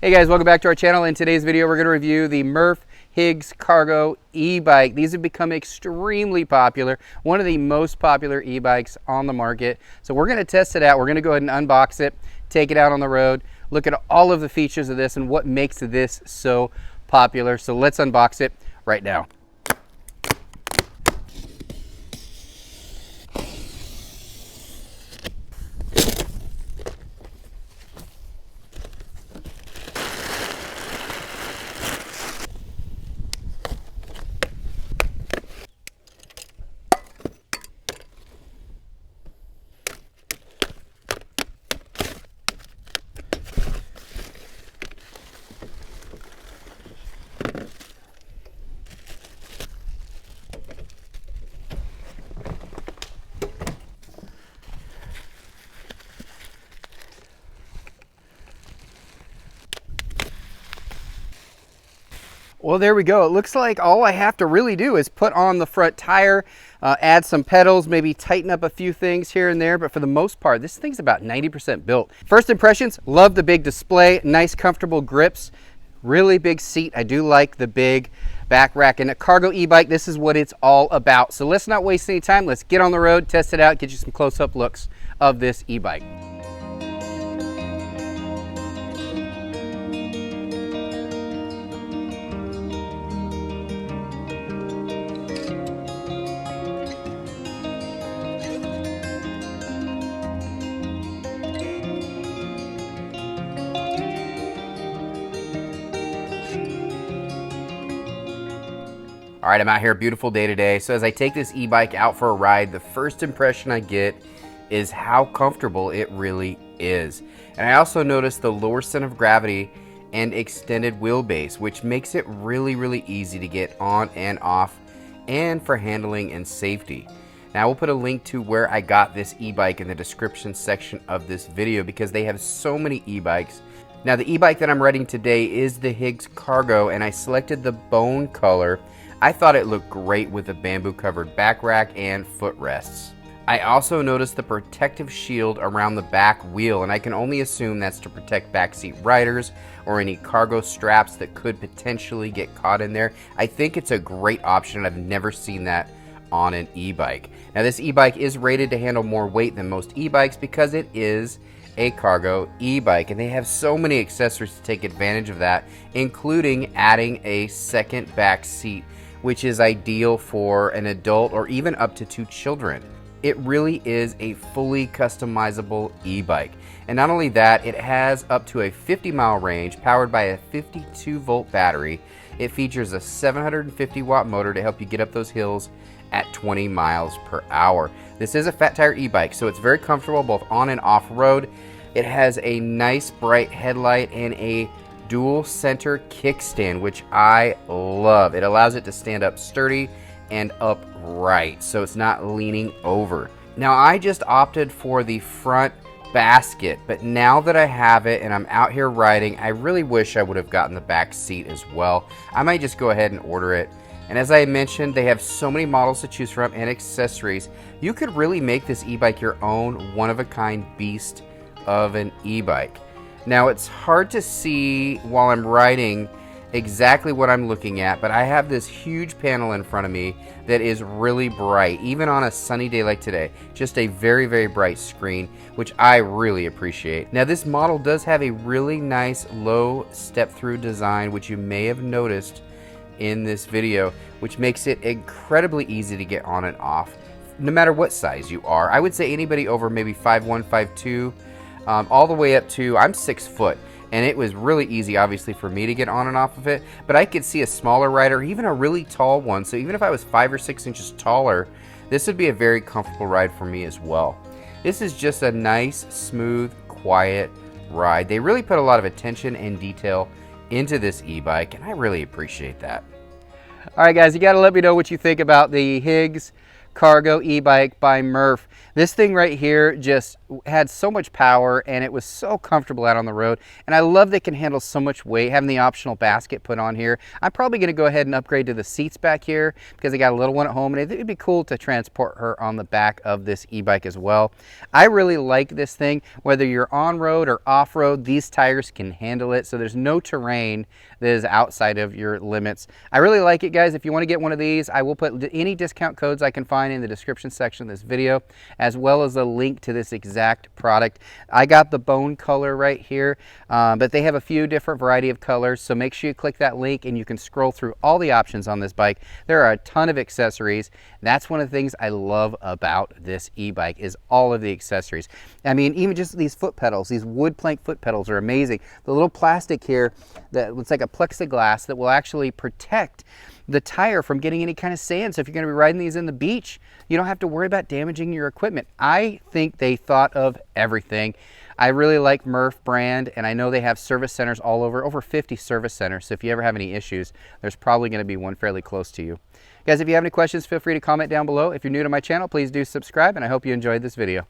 Hey guys, welcome back to our channel. In today's video, we're going to review the Murf Higgs Cargo e-bike. These have become extremely popular, one of the most popular e-bikes on the market. So we're going to test it out. We're going to go ahead and unbox it, take it out on the road, look at all of the features of this and what makes this so popular. So let's unbox it right now. Well, there we go. It looks like all I have to really do is put on the front tire, add some pedals, maybe tighten up a few things here and there, but for the most part, this thing's about 90% built. First impressions, love the big display, nice comfortable grips, really big seat. I do like the big back rack. And a cargo e-bike, this is what it's all about. So let's not waste any time. Let's get on the road, test it out, get you some close-up looks of this e-bike. All right, I'm out here, a beautiful day today. So as I take this e-bike out for a ride, the first impression I get is how comfortable it really is. And I also noticed the lower center of gravity and extended wheelbase, which makes it really easy to get on and off and for handling and safety. Now we'll put a link to where I got this e-bike in the description section of this video because they have so many e-bikes. Now the e-bike that I'm riding today is the Higgs Cargo, and I selected the bone color. I thought it looked great with the bamboo covered back rack and footrests. I also noticed the protective shield around the back wheel, and I can only assume that's to protect backseat riders or any cargo straps that could potentially get caught in there. I think it's a great option. I've never seen that on an e-bike. Now this e-bike is rated to handle more weight than most e-bikes because it is a cargo e-bike, and they have so many accessories to take advantage of that, including adding a second back seat, which is ideal for an adult or even up to 2 children. It really is a fully customizable e-bike. And not only that, it has up to a 50-mile range powered by a 52-volt battery. It features a 750-watt motor to help you get up those hills at 20 miles per hour. This is a fat tire e-bike, so it's very comfortable both on and off road. It has a nice bright headlight and a dual center kickstand, which I love. It allows it to stand up sturdy and upright, so it's not leaning over. Now I just opted for the front basket, but now that I have it and I'm out here riding, I really wish I would have gotten the back seat as well. I might just go ahead and order it. And as I mentioned, they have so many models to choose from and accessories. You could really make this e-bike your own one-of-a-kind beast of an e-bike. Now it's hard to see while I'm riding exactly what I'm looking at, but I have this huge panel in front of me that is really bright, even on a sunny day like today. Just a very bright screen, which I really appreciate. Now this model does have a really nice low step-through design, which you may have noticed in this video, which makes it incredibly easy to get on and off, no matter what size you are. I would say anybody over maybe 5'1", 5'2", all the way up to, I'm 6 foot, and it was really easy obviously for me to get on and off of it, but I could see a smaller rider, even a really tall one, so even if I was 5 or 6 inches taller, this would be a very comfortable ride for me as well. This is just a nice, smooth, quiet ride. They really put a lot of attention and detail into this e-bike, and I really appreciate that. All right guys, you got to let me know what you think about the Higgs cargo e-bike by Murf. This thing right here just had so much power and it was so comfortable out on the road. And I love that it can handle so much weight, having the optional basket put on here. I'm probably gonna go ahead and upgrade to the seats back here because I got a little one at home, and it'd be cool to transport her on the back of this e-bike as well. I really like this thing. Whether you're on road or off road, these tires can handle it. So there's no terrain that is outside of your limits. I really like it, guys. If you want to get one of these, I will put any discount codes I can find in the description section of this video, as well as a link to this exact product. I got the bone color right here, but they have a few different variety of colors, so make sure you click that link and you can scroll through all the options on this bike. There are a ton of accessories. That's one of the things I love about this e-bike, is all of the accessories. I mean, even just these foot pedals, these wood plank foot pedals are amazing. The little plastic here that looks like a plexiglass that will actually protect the tire from getting any kind of sand. So if you're going to be riding these in the beach, you don't have to worry about damaging your equipment. I think they thought of everything. I really like Murf brand, and I know they have service centers all over 50 service centers. So if you ever have any issues, there's probably going to be one fairly close to you. Guys, if you have any questions, feel free to comment down below. If you're new to my channel, please do subscribe, and I hope you enjoyed this video.